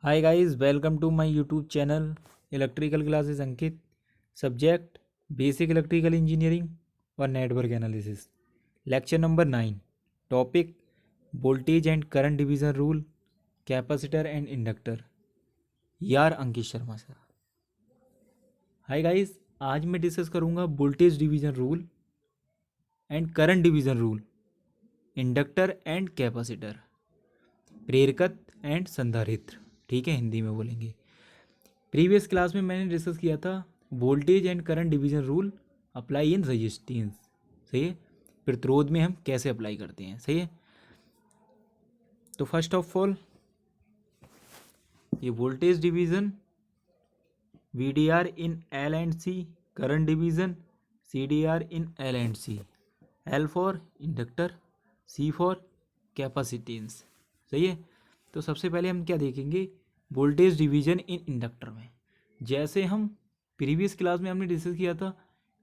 Hi guys, welcome to my YouTube channel electrical classes Ankit. Subject basic electrical engineering और network analysis. Lecture number 9। Topic voltage and current division rule, capacitor and inductor. यार Ankit Sharma sir. Hi guys, आज मैं discuss करूँगा voltage division rule and current division rule, inductor and capacitor, प्रेरकत्व and संधारित्र। ठीक है, हिंदी में बोलेंगे। प्रीवियस क्लास में मैंने डिस्कस किया था voltage and current division rule apply in resistance. सही है, प्रतिरोध में हम कैसे अप्लाई करते हैं। सही है, तो फर्स्ट ऑफ ऑल ये voltage division VDR in L and C, current division CDR in L and C, L for inductor, C for capacitance. सही है, तो सबसे पहले हम क्या देखेंगे वोल्टेज डिवीज़न इन इंडक्टर में। जैसे हम प्रीवियस क्लास में हमने डिस्कस किया था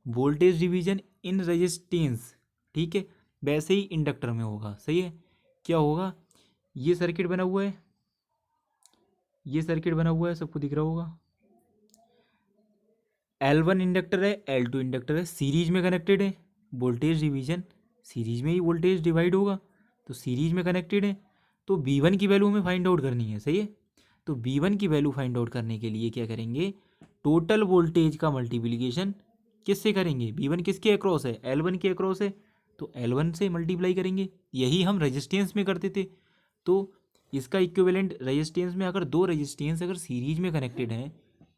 वोल्टेज डिवीज़न इन रेजिस्टेंस, ठीक है, वैसे ही इंडक्टर में होगा। सही है, क्या होगा, ये सर्किट बना हुआ है, ये सर्किट बना हुआ है, सबको दिख रहा होगा। L1 इंडक्टर है, L2 इंडक्टर है, सीरीज में कनेक्टेड है। वोल्टेज डिवीज़न सीरीज में ही वोल्टेज डिवाइड होगा, तो सीरीज में कनेक्टेड है। तो V1 की वैल्यू हमें फाइंड आउट करनी है। सही है, तो V1 की वैल्यू फाइंड आउट करने के लिए क्या करेंगे, टोटल वोल्टेज का मल्टीप्लिकेशन किससे करेंगे, V1 किसके अक्रॉस है, L1 के अक्रॉस है, तो L1 से मल्टीप्लाई करेंगे। यही हम रेजिस्टेंस में करते थे। तो इसका इक्विवेलेंट रेजिस्टेंस में, अगर दो रेजिस्टेंस अगर सीरीज में कनेक्टेड हैं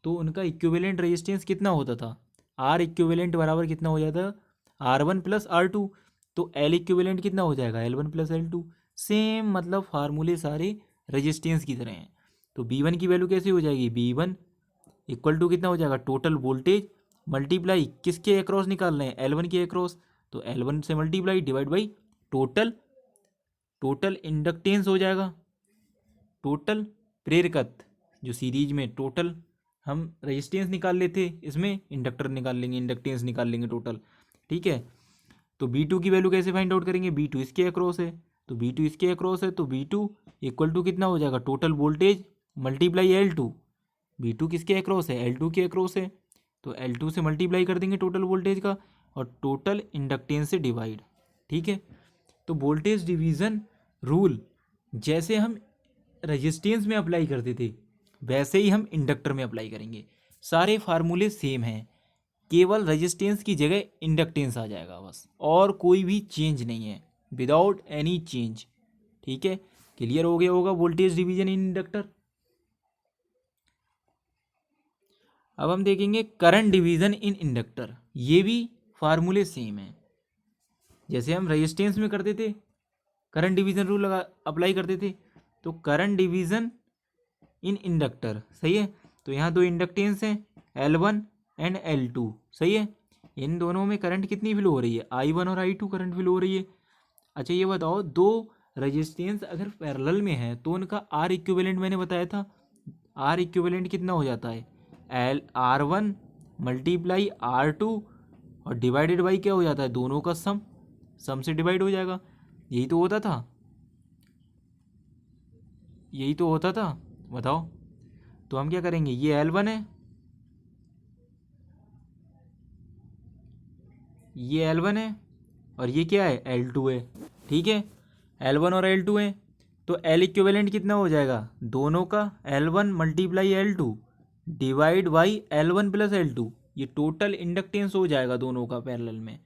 तो उनका इक्विवेलेंट रेजिस्टेंस कितना होता था, आर इक्विवेलेंट बराबर कितना हो जाता, R1 प्लस R2। तो L इक्विवेलेंट कितना हो जाएगा, L1 प्लस L2। सेम मतलब फार्मूले सारे रेजिस्टेंस की तरह हैं। तो V1 की वैल्यू कैसे हो जाएगी, V1 इक्वल टू कितना हो जाएगा, टोटल वोल्टेज मल्टीप्लाई किसके अक्रॉस निकाल रहे हैं, L1 के अक्रॉस, तो L1 से multiply divide by total, total inductance हो जाएगा, टोटल प्रेरकत्व जो सीरीज में, टोटल हम रेजिस्टेंस निकाल लेते, इसमें इंडक्टर निकाल लेंगे, इंडक्टेंस निकाल लेंगे टोटल। ठीक है, तो V2 की वैल्यू कैसे फाइंड आउट करेंगे, V2 इसके अक्रॉस है, तो V2 इसके अक्रॉस है, तो V2 इक्वल टू कितना हो जाएगा, total voltage multiply L2। V2 किसके अक्रॉस है, L2 के अक्रॉस है, तो L2 से मल्टीप्लाई कर देंगे टोटल वोल्टेज का, और टोटल इंडक्टेंस से डिवाइड। ठीक है, तो वोल्टेज डिवीज़न रूल जैसे हम रेजिस्टेंस में अप्लाई करते थे वैसे ही हम इंडक्टर में अप्लाई करेंगे। सारे फार्मूले सेम हैं, केवल रेजिस्टेंस की जगह इंडक्टेंस आ जाएगा बस, और कोई भी चेंज नहीं है, विदाउट एनी चेंज। ठीक है, क्लियर हो गया होगा वोल्टेज डिवीजन इन इंडक्टर। अब हम देखेंगे करंट डिवीजन इन इंडक्टर। ये भी फार्मूले सेम है, जैसे हम रेजिस्टेंस में करते थे करंट डिवीजन रूल लगा अप्लाई करते थे, तो करंट डिवीजन इन इंडक्टर। सही है, तो यहाँ दो इंडक्टेंस हैं L1 एंड L2। सही है, इन दोनों में करंट कितनी फ्लो हो रही है, I1 और I2 करंट फ्लो हो रही है। अच्छा ये बताओ, दो रेजिस्टेंस अगर पैरेलल में है तो उनका R इक्विवेलेंट मैंने बताया था, R इक्विवेलेंट कितना हो जाता है, R1 मल्टीप्लाई R2 और डिवाइडेड बाई क्या हो जाता है, दोनों का सम, सम से डिवाइड हो जाएगा। यही तो होता था, यही तो होता था, बताओ। तो हम क्या करेंगे, ये L1 है, ये L1 है, और ये क्या है, L2 है। ठीक है, L1 और L2 है, तो L इक्विवेलेंट कितना हो जाएगा, दोनों का L1 multiply L2 divide by L1 plus L2, ये टोटल इंडक्टेंस हो जाएगा दोनों का पैरेलल में।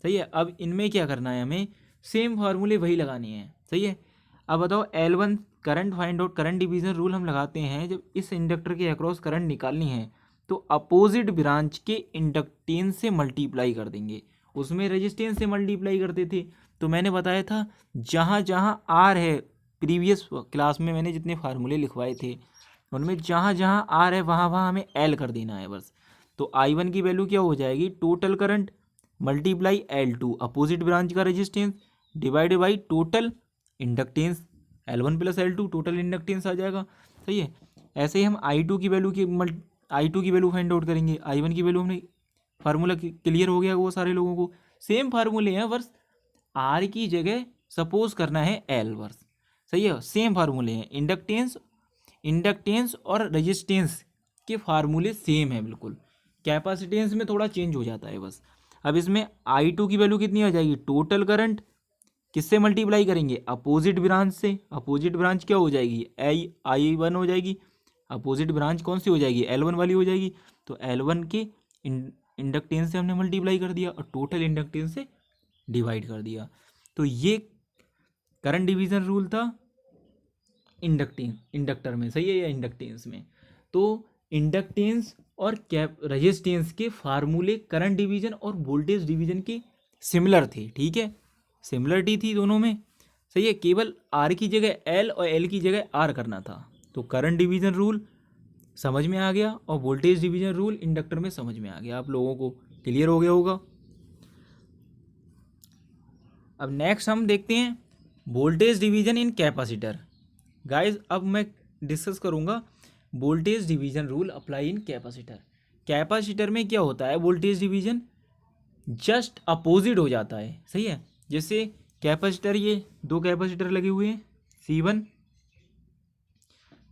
सही है, अब इनमें क्या करना है, हमें सेम फार्मूले वही लगानी है। सही है, अब बताओ L1 current find out, current division rule हम लगाते हैं जब इस इंडक्टर के अक्रॉस करंट निकालनी है, तो अपोजिट ब्रांच के इंडक्टेंस से मल्टीप्लाई कर देंगे। उसमें रेजिस्टेंस से मल्टीप्लाई करते थे, तो मैंने बताया था जहाँ जहाँ आर है, प्रीवियस क्लास में मैंने जितने फार्मूले लिखवाए थे उनमें जहाँ जहाँ आर है वहाँ वहाँ हमें एल कर देना है बस। तो I1 की वैल्यू क्या हो जाएगी, total current multiply L2 opposite branch का resistance divided by total inductance L1 plus L2, total inductance आ जाएगा। सही है, ऐसे ही हम I2 की वैल्यू की I2 की वैल्यू फाइंड आउट करेंगे। I1 की वैल्यू हमने फार्मूला क्लियर हो गया वो सारे लोगों को, सेम फार्मूले हैं, वर्स आर की जगह सपोज करना है एल वर्स। सही है, सेम फार्मूले हैं, इंडक्टेंस इंडक्टेंस और रेजिस्टेंस के फार्मूले सेम है बिल्कुल, कैपेसिटेंस में थोड़ा चेंज हो जाता है बस। अब इसमें I2 की वैल्यू कितनी आ जाएगी, टोटल करंट किससे मल्टीप्लाई करेंगे, अपोजिट ब्रांच से। अपोजिट ब्रांच क्या हो जाएगी, I1 हो जाएगी। अपोजिट ब्रांच कौन सी हो जाएगी, L1 वाली हो जाएगी। तो L1 के इंडक्टेंस से हमने मल्टीप्लाई कर दिया और टोटल इंडक्टेंस से डिवाइड कर दिया। तो ये करंट डिवीजन रूल था इंडक्टर में, सही है, या इंडक्टेंस में। तो इंडक्टेंस और रेजिस्टेंस के फार्मूले करंट डिवीजन और वोल्टेज डिवीजन के सिमिलर थे, ठीक है, सिमिलरिटी थी दोनों में, सही है। केवल आर की जगह एल और एल की जगह आर करना था। तो करंट डिवीजन रूल समझ में आ गया और वोल्टेज डिवीजन रूल इंडक्टर में समझ में आ गया, आप लोगों को क्लियर हो गया होगा। अब नेक्स्ट हम देखते हैं voltage division in capacitor. Guys अब मैं डिस्कस करूंगा voltage division rule apply in capacitor. Capacitor में क्या होता है, वोल्टेज डिवीजन जस्ट अपोजिट हो जाता है, सही है। जैसे कैपेसिटर, ये दो कैपेसिटर लगे हुए हैं C1,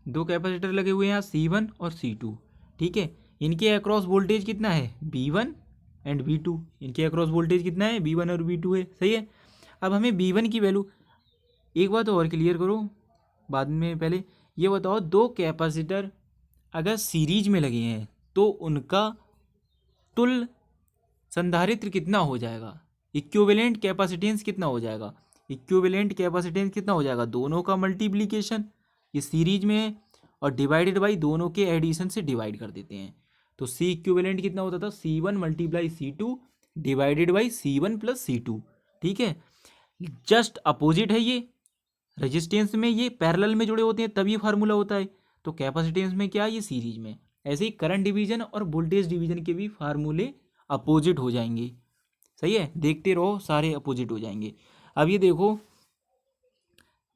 दो कैपेसिटर लगे हुए हैं यहाँ C1 और C2, ठीक है। इनके अक्रॉस वोल्टेज कितना है, V1 एंड V2। इनके अक्रॉस वोल्टेज कितना है, V1 और V2 है, सही है। अब हमें V1 की वैल्यू, एक बात और क्लियर करो बाद में, पहले ये बताओ, दो कैपेसिटर अगर सीरीज में लगे हैं तो उनका तुल्य संधारित्र कितना हो जाएगा, इक्विवेलेंट कैपेसिटेंस कितना हो जाएगा। इक्विवेलेंट कैपेसिटेंस कितना हो जाएगा, दोनों का मल्टीप्लिकेशन, ये सीरीज में है, और डिवाइडेड बाई दोनों के एडिशन से डिवाइड कर देते हैं। तो C इक्विवेलेंट कितना होता था, C1 multiply C2 divided by C1 plus C2, ठीक है। जस्ट अपोजिट है ये, रेजिस्टेंस में ये पैरेलल में जुड़े होते हैं तब ये फार्मूला होता है। तो कैपेसिटेंस में क्या है, ये सीरीज में। ऐसे ही करंट डिवीजन और वोल्टेज डिवीजन के भी फार्मूले अपोजिट हो जाएंगे, सही है, देखते रहो सारे अपोजिट हो जाएंगे। अब ये देखो,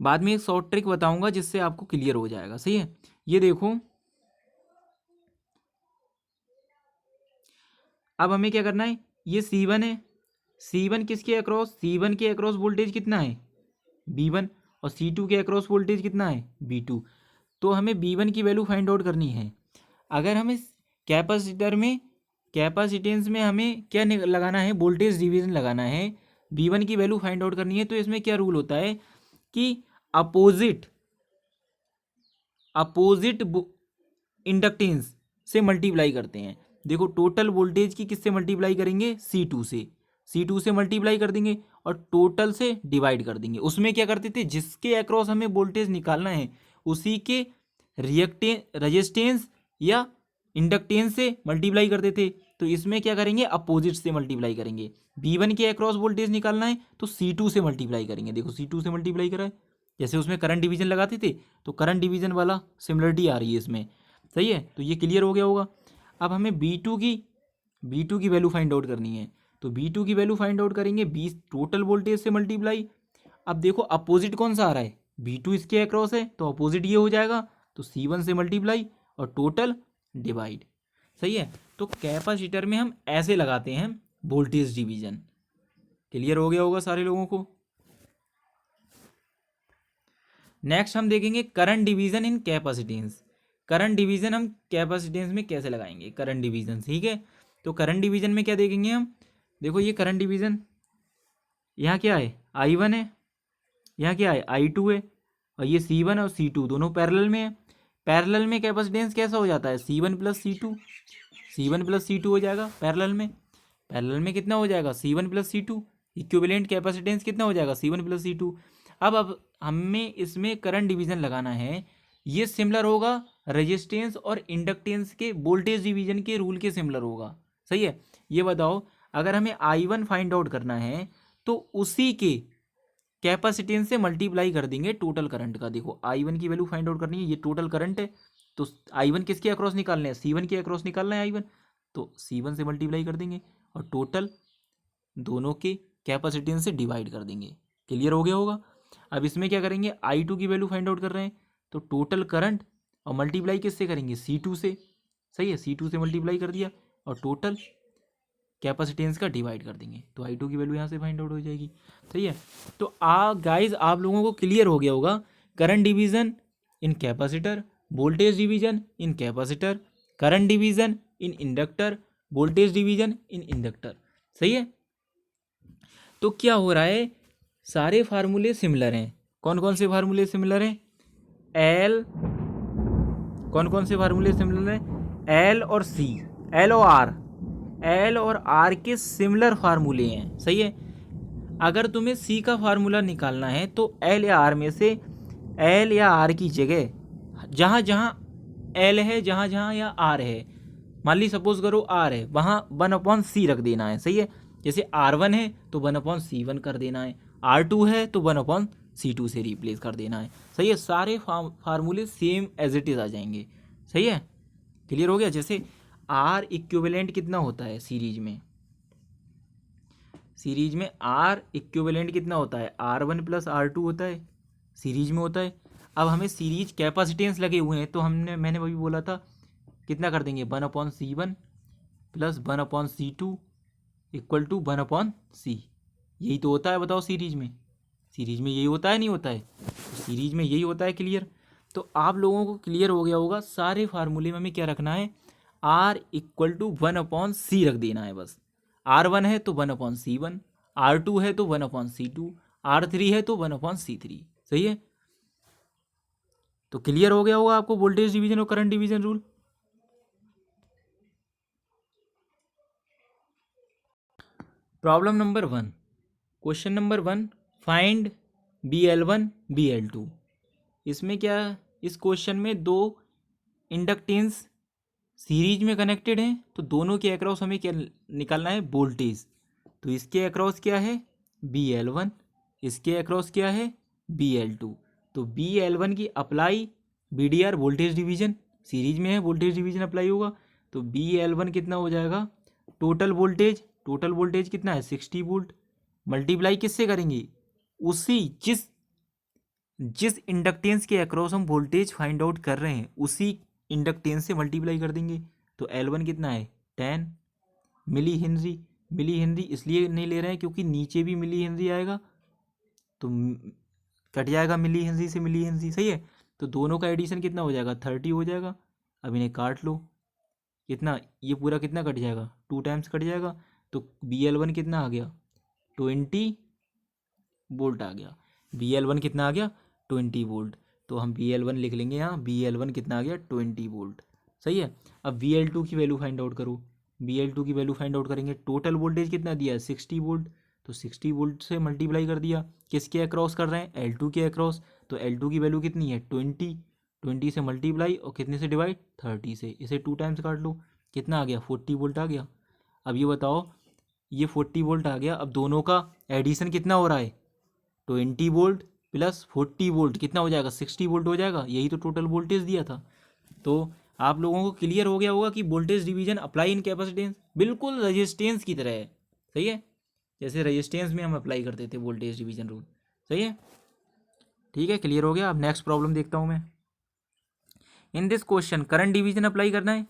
बाद में एक शॉर्ट ट्रिक बताऊंगा जिससे आपको क्लियर हो जाएगा, सही है। ये देखो, अब हमें क्या करना है, ये C1 है, C1 किसके अक्रॉस, C1 के अक्रॉस वोल्टेज कितना है, V1, और C2 के अक्रॉस वोल्टेज कितना है, V2। तो हमें V1 की वैल्यू फाइंड आउट करनी है। अगर हमें कैपेसिटर में, कैपेसिटेंस में हमें क्या लगाना है, वोल्टेज डिवीजन लगाना है, V1 की वैल्यू फाइंड आउट करनी है, तो इसमें क्या रूल होता है कि अपोजिट इंडक्टेंस से मल्टीप्लाई करते हैं। देखो टोटल वोल्टेज की किससे मल्टीप्लाई करेंगे, C2 से, C2 से मल्टीप्लाई कर देंगे और टोटल से डिवाइड कर देंगे। उसमें क्या करते थे, जिसके अक्रॉस हमें वोल्टेज निकालना है उसी के रेजिस्टेंस या इंडक्टेंस से मल्टीप्लाई करते थे। तो इसमें क्या करेंगे, अपोजिट से मल्टीप्लाई करेंगे। V1 के अक्रॉस वोल्टेज निकालना है तो C2 से मल्टीप्लाई करेंगे। देखो C2 से मल्टीप्लाई करा है, जैसे उसमें करंट डिवीजन लगाते थे तो करंट डिवीजन वाला सिमिलरिटी आ रही है इसमें, सही है। तो ये क्लियर हो गया होगा। अब हमें B2 की वैल्यू फाइंड आउट करनी है। तो B2 की वैल्यू फाइंड आउट करेंगे 20 टोटल वोल्टेज से मल्टीप्लाई। अब देखो अपोजिट कौन सा आ रहा है, V2 इसके अक्रॉस है तो अपोजिट ये हो जाएगा, तो C1 से मल्टीप्लाई और टोटल डिवाइड, सही है। तो कैपेसिटर में हम ऐसे लगाते हैं वोल्टेज डिवीजन। क्लियर हो गया होगा सारे लोगों को। नेक्स्ट हम देखेंगे current division in capacitance. Current division हम कैपेसिटेंस में कैसे लगाएंगे, करंट डिवीजन, ठीक है। तो करंट डिवीजन में क्या देखेंगे हम, देखो ये करंट डिवीजन, यहाँ क्या है, I1 है, यहाँ क्या है, I2 है, और ये C1 और C2 दोनों पैरेलल में है। पैरेलल में कैपेसिटेंस कैसा हो जाता है, C1 plus C2, C1 plus C2 हो जाएगा पैरेलल में। पैरेलल में कितना हो जाएगा, C1 plus C2। Equivalent capacitance कितना हो जाएगा, C1 प्लस C2। अब हमें इसमें करंट डिवीजन लगाना है, ये सिमिलर होगा रेजिस्टेंस और इंडक्टेंस के वोल्टेज डिवीजन के रूल के सिमिलर होगा, सही है। ये बताओ, अगर हमें I1 फाइंड आउट करना है तो उसी के कैपेसिटेंस से मल्टीप्लाई कर देंगे टोटल करंट का। देखो I1 की वैल्यू फाइंड आउट करनी है, ये टोटल करंट है, तो I1 किसके अक्रॉस निकालना है, C1 के अक्रॉस निकालना है I1, तो C1 से मल्टीप्लाई कर देंगे और टोटल दोनों के कैपेसिटेंस से डिवाइड कर देंगे। क्लियर हो गया होगा। अब इसमें क्या करेंगे, I2 की वैल्यू फाइंड आउट कर रहे हैं, तो टोटल करंट और मल्टीप्लाई किससे करेंगे, C2 से, सही है। C2 से मल्टीप्लाई कर दिया और टोटल कैपेसिटेंस का डिवाइड कर देंगे, तो I2 की वैल्यू यहाँ से फाइंड आउट हो जाएगी, सही है। तो गाइज आप लोगों को क्लियर हो गया होगा current division in capacitor voltage division in capacitor, current division in inductor, voltage division in inductor. सही है। तो क्या हो रहा है, सारे फार्मूले सिमिलर हैं। कौन कौन से फार्मूले सिमिलर हैं? एल, कौन कौन से फार्मूले सिमिलर हैं? एल और सी, एल और आर, एल और आर के सिमिलर फार्मूले हैं। सही है। अगर तुम्हें सी का फार्मूला निकालना है तो एल या आर में से एल या आर की जगह जहाँ जहाँ एल है, जहाँ जहाँ या आर है, मान ली सपोज करो आर है, वहाँ 1/c रख देना है। सही है। जैसे R1 है तो 1/C1 कर देना है, R2 है तो 1/C2 से रिप्लेस कर देना है। सही है। सारे फार्मूले सेम एज इट इज़ आ जाएंगे। सही है। क्लियर हो गया। जैसे R इक्विवेलेंट कितना होता है सीरीज में? सीरीज में R इक्विवेलेंट कितना होता है? R1 + R2 होता है, सीरीज में होता है। अब हमें सीरीज कैपेसिटेंस लगे हुए हैं तो मैंने वही बोला था, कितना कर देंगे? 1/C1 + 1/C2 = 1/C। यही तो होता है, बताओ सीरीज में। सीरीज में यही होता है, नहीं होता है? तो सीरीज में यही होता है। क्लियर। तो आप लोगों को क्लियर हो गया होगा। सारे फार्मूले में हमें क्या रखना है? R = 1/C रख देना है बस। R1 है तो 1/C1, R2 है तो 1/C2, R3 है तो 1/C3। सही है। तो क्लियर हो गया होगा आपको वोल्टेज डिवीजन और current division rule. Problem number 1, question number 1, find BL1 BL2। इसमें क्या, इस क्वेश्चन में दो इंडक्टेंस सीरीज में कनेक्टेड हैं, तो दोनों के अक्रॉस हमें क्या निकालना है? वोल्टेज। तो इसके अक्रॉस क्या है? BL1, इसके अक्रॉस क्या है? BL2। तो BL1 की apply BDR voltage division, series में है वोल्टेज डिवीजन अप्लाई होगा। तो BL1 कितना हो जाएगा? टोटल वोल्टेज, टोटल वोल्टेज कितना है? 60 वोल्ट। मल्टीप्लाई किससे करेंगे? उसी जिस जिस इंडक्टेंस के अक्रॉस हम वोल्टेज फाइंड आउट कर रहे हैं उसी इंडक्टेंस से मल्टीप्लाई कर देंगे। तो L1 कितना है? 10 मिली हेनरी। मिली हेनरी इसलिए नहीं ले रहे हैं क्योंकि नीचे भी मिली हेनरी आएगा, तो कट जाएगा मिली हेनरी से मिली हेनरी। सही है। तो दोनों का एडिशन कितना हो जाएगा? 30 हो जाएगा। अब इन्हें काट लो, कितना, ये पूरा कितना कट जाएगा? 2 टाइम्स कट जाएगा। तो BL1 कितना आ गया? 20 वोल्ट आ गया। BL1 कितना आ गया? 20 वोल्ट। तो हम BL1 लिख लेंगे यहाँ, BL1 कितना आ गया? 20 वोल्ट। सही है। अब BL2 की वैल्यू फाइंड आउट करो। BL2 की वैल्यू फाइंड आउट करेंगे, टोटल वोल्टेज कितना दिया है? 60 वोल्ट। तो 60 वोल्ट से मल्टीप्लाई कर दिया, किसके अक्रॉस कर रहे हैं? L2 के अक्रॉस। तो L2 की वैल्यू कितनी है? 20। 20 से मल्टीप्लाई और कितने से डिवाइड? 30 से। इसे 2 टाइम्स काट लो, कितना आ गया? 40 वोल्ट आ गया। अब ये बताओ, ये 40 वोल्ट आ गया। अब दोनों का एडिशन कितना हो रहा है? 20 वोल्ट + 40 वोल्ट कितना हो जाएगा? 60 वोल्ट हो जाएगा। यही तो टोटल वोल्टेज दिया था। तो आप लोगों को क्लियर हो गया होगा कि voltage division apply in capacitance बिल्कुल रेजिस्टेंस की तरह है। सही है। जैसे रेजिस्टेंस में हम अप्लाई करते थे वोल्टेज डिवीजन रूल। सही है। ठीक है, क्लियर हो गया। अब नेक्स्ट प्रॉब्लम देखता हूँ मैं। In this question current division apply करना है,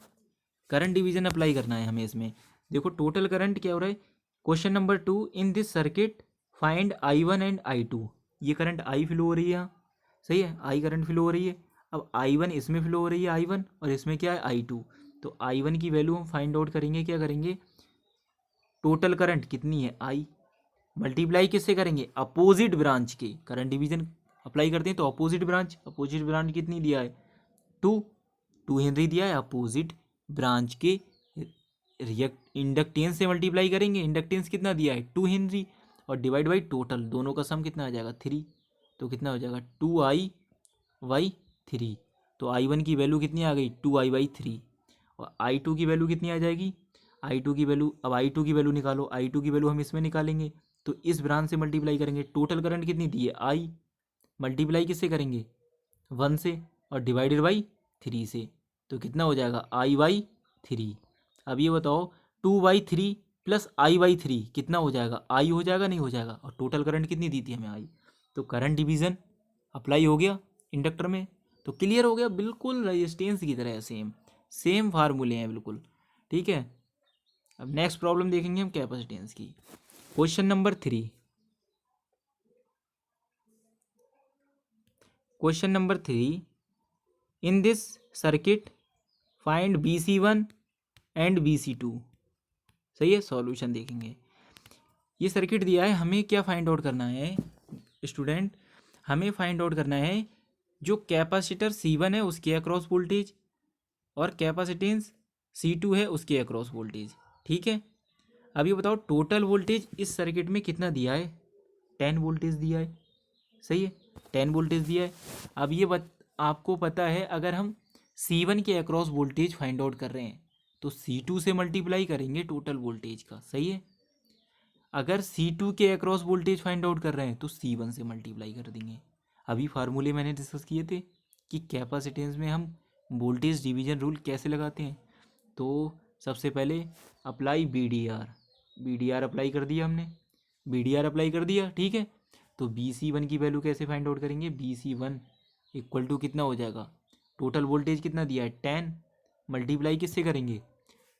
करंट डिवीजन अप्लाई करना है हमें इसमें। देखो टोटल करंट क्या हो रहा है? Question number 2, in this circuit find I1 and I2। ये करंट I फ्लो हो रही है यहाँ। सही है, I करंट फ्लो हो रही है। अब I1 इसमें फ्लो हो रही है, I1, और इसमें क्या है? I2। तो I1 की वैल्यू हम फाइंड आउट करेंगे, क्या करेंगे? टोटल करंट कितनी है? I, मल्टीप्लाई किससे करेंगे? अपोजिट ब्रांच के। करंट डिवीजन अप्लाई करते हैं तो अपोजिट ब्रांच, अपोजिट ब्रांच कितनी दिया है? 2 हेनरी दिया है। अपोजिट ब्रांच के रिएक्ट इंडक्टेंस से मल्टीप्लाई करेंगे, इंडक्टेंस कितना दिया है? 2 हेनरी, और डिवाइड बाई टोटल, दोनों का सम कितना आ जाएगा? 3। तो कितना हो जाएगा? 2I/3। तो I1 की वैल्यू कितनी आ गई? 2I/3। और I2 की वैल्यू कितनी आ जाएगी? I2 की वैल्यू, अब I2 की वैल्यू निकालो। I2 की वैल्यू हम इसमें निकालेंगे तो इस ब्रांच से मल्टीप्लाई करेंगे। टोटल करंट कितनी दी है? I, मल्टीप्लाई किससे करेंगे? 1 से, और डिवाइडेड बाई 3 से। तो कितना हो जाएगा? I/3। अब ये बताओ, 2/3 + I/3 कितना हो जाएगा? I हो जाएगा, नहीं हो जाएगा? और टोटल करंट कितनी दी थी हमें? I। तो करंट डिवीजन अप्लाई हो गया इंडक्टर में। तो क्लियर हो गया, बिल्कुल रेजिस्टेंस की तरह सेम सेम फार्मूले हैं बिल्कुल। ठीक है। अब नेक्स्ट प्रॉब्लम देखेंगे हम कैपेसिटेंस की। Question number 3, question number 3, in this circuit find BC1 and BC2। सही है, सॉल्यूशन देखेंगे। ये सर्किट दिया है, हमें क्या फाइंड आउट करना है स्टूडेंट, हमें फाइंड आउट करना है जो कैपेसिटर C1 है उसके अक्रॉस वोल्टेज और कैपेसिटेंस C2 है उसके अक्रॉस वोल्टेज। ठीक है, अब ये बताओ टोटल वोल्टेज इस सर्किट में कितना दिया है, 10 वोल्टेज दिया है। सही है, 10 वोल्टेज दिया है। अब ये आपको पता है अगर हम C1 के अक्रॉस वोल्टेज फाइंड आउट कर रहे हैं तो C2 से मल्टीप्लाई करेंगे टोटल वोल्टेज का। सही है, अगर C2 के अक्रॉस वोल्टेज फाइंड आउट कर रहे हैं तो C1 से मल्टीप्लाई कर देंगे। अभी फार्मूले मैंने डिस्कस किए थे कि कैपेसिटेंस में हम वोल्टेज डिवीजन रूल कैसे लगाते हैं। तो सबसे पहले अप्लाई BDR अप्लाई कर दिया हमने, BDR अप्लाई कर दिया। ठीक है, तो BC1 की वैल्यू कैसे फाइंड आउट करेंगे, BC1 इक्वल टू कितना हो जाएगा, टोटल वोल्टेज कितना दिया है 10, मल्टीप्लाई किससे करेंगे,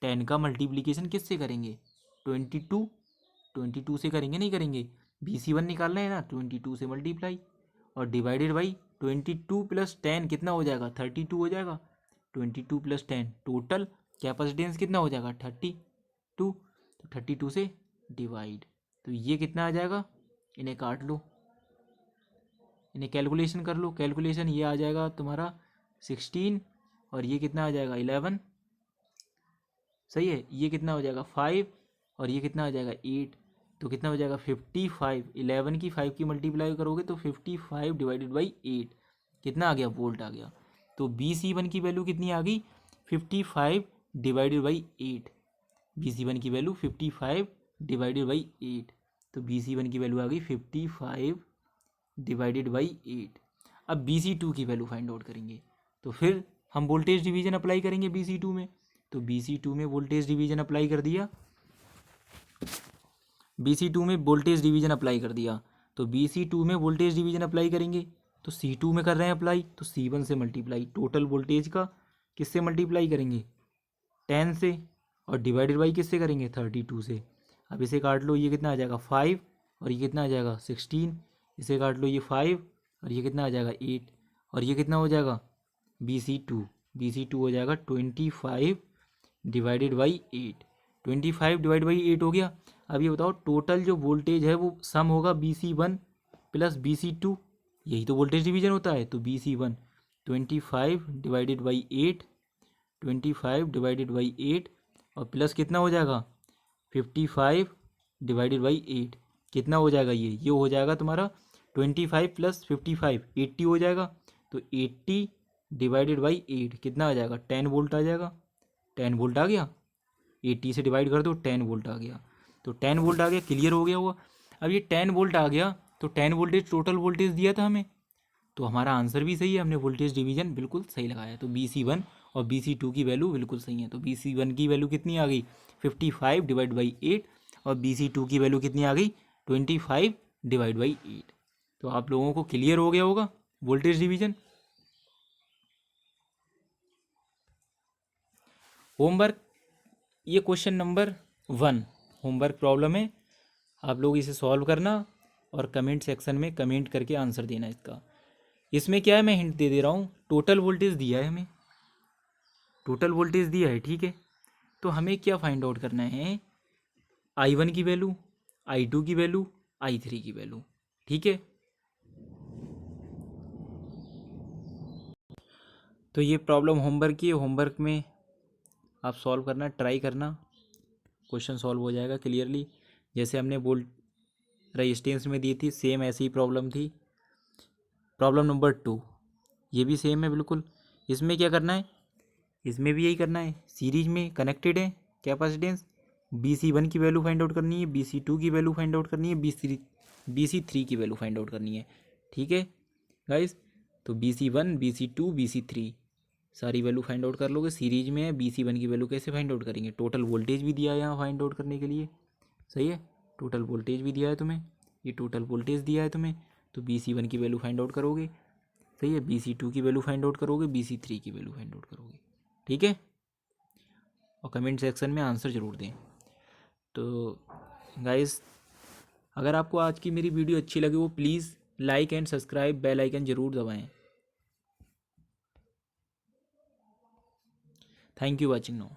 10 का मल्टीप्लिकेशन किससे करेंगे, 22 से करेंगे, नहीं करेंगे, BC1 निकालना है ना, 22 से मल्टीप्लाई और डिवाइडेड बाई 22 प्लस 10 कितना हो जाएगा, 32 हो जाएगा। 22 प्लस 10 टोटल कैपेसिटेंस कितना हो जाएगा, 32। तो 32 से डिवाइड, तो ये कितना आ जाएगा, इन्हें काट लो, इन्हें कैलकुलेशन कर लो, कैलकुलेशन ये आ जाएगा तुम्हारा 16 और ये कितना आ जाएगा 11। सही है, ये कितना हो जाएगा 5 और ये कितना आ जाएगा 8, तो कितना हो जाएगा 55। 11 की 5 की मल्टीप्लाई करोगे तो 55 डिवाइडेड बाई 8 कितना आ गया, वोल्ट आ गया। तो BC1 की वैल्यू कितनी आ गई, 55 डिवाइडेड बाई 8। BC1 की वैल्यू 55 डिवाइडेड बाई 8, तो BC1 की वैल्यू आ गई 55 डिवाइडेड बाई 8। अब BC2 की वैल्यू फाइंड आउट करेंगे, तो फिर हम वोल्टेज डिवीजन अप्लाई करेंगे BC2 में। तो BC2 में वोल्टेज डिवीजन अप्लाई कर दिया, BC2 में वोल्टेज डिवीजन अप्लाई कर दिया, तो BC2 में वोल्टेज डिवीजन अप्लाई करेंगे तो C2 में कर रहे हैं अप्लाई, तो C1 से मल्टीप्लाई, टोटल वोल्टेज का किससे मल्टीप्लाई करेंगे, 10 से, और डिवाइडेड बाई किससे करेंगे, 32 से। अब इसे काट लो, ये कितना आ जाएगा 5 और ये कितना आ जाएगा 16, इसे काट लो, ये 5 और ये कितना आ जाएगा 8 और ये कितना हो जाएगा BC2 हो जाएगा 25 डिवाइडेड बाई 8। 25 डिवाइड बाई 8 हो गया। अब ये बताओ टोटल जो वोल्टेज है वो सम होगा BC1 प्लस BC2, यही तो वोल्टेज डिवीजन होता है। तो BC1 25 divided by 8, 25 divided by 8 और प्लस कितना हो जाएगा 55 डिवाइडेड बाई 8 कितना हो जाएगा, ये हो जाएगा तुम्हारा 25 प्लस 55 80 हो जाएगा। तो 80 डिवाइडेड बाई 8 कितना आ जाएगा, 10 वोल्ट आ जाएगा। 10 वोल्ट आ गया, 80 से डिवाइड कर दो 10 वोल्ट आ गया। तो 10 वोल्ट आ गया, क्लियर हो गया हुआ। अब ये 10 वोल्ट आ गया तो 10 वोल्टेज टोटल वोल्टेज दिया था हमें, तो हमारा आंसर भी सही है, हमने वोल्टेज डिवीजन बिल्कुल सही लगाया। तो BC1 और BC2 की वैल्यू बिल्कुल सही है। तो BC1 की वैल्यू कितनी आ गई 55 डिवाइड बाई 8 और BC2 की वैल्यू कितनी आ गई 25 डिवाइड बाई 8। तो आप लोगों को क्लियर हो गया होगा वोल्टेज डिवीजन। होमवर्क, ये क्वेश्चन नंबर 1 होमवर्क प्रॉब्लम है, आप लोग इसे सॉल्व करना और कमेंट सेक्शन में कमेंट करके आंसर देना इसका। इसमें क्या है, मैं हिंट दे रहा हूँ, टोटल वोल्टेज दिया है हमें, टोटल वोल्टेज दिया है। ठीक है, तो हमें क्या फाइंड आउट करना है, I1 की वैल्यू, I2 की वैल्यू, I3 की वैल्यू। ठीक है, तो ये प्रॉब्लम होमवर्क की है, होमवर्क में आप सॉल्व करना, ट्राई करना, क्वेश्चन सॉल्व हो जाएगा क्लियरली। जैसे हमने वोल्ट रेजिस्टेंस में दी थी सेम ऐसी ही प्रॉब्लम थी। प्रॉब्लम नंबर 2 ये भी सेम है बिल्कुल। इसमें क्या करना है, इसमें भी यही करना है, सीरीज में कनेक्टेड है कैपेसिटेंस, BC1 की वैल्यू फाइंड आउट करनी है, BC2 की वैल्यू फाइंड आउट करनी है, BC3 की वैल्यू फाइंड आउट करनी है। ठीक है गाइस, तो BC1 BC2 BC3 सारी वैल्यू फाइंड आउट कर लोगे, सीरीज में है। BC1 की वैल्यू कैसे फाइंड आउट करेंगे, टोटल वोल्टेज भी दिया है यहाँ फाइंड आउट करने के लिए। सही है, टोटल वोल्टेज भी दिया है तुम्हें, ये टोटल वोल्टेज दिया है तुम्हें, तो BC1 की वैल्यू फाइंड आउट करोगे। सही है, BC2 की वैल्यू फाइंड आउट करोगे, BC3 की वैल्यू फाइंड आउट करोगे। ठीक है, और कमेंट सेक्शन में आंसर ज़रूर दें। तो गाइस, अगर आपको आज की मेरी वीडियो अच्छी लगी वो please like and subscribe, bell icon ज़रूर दबाएं। Thank you watching now.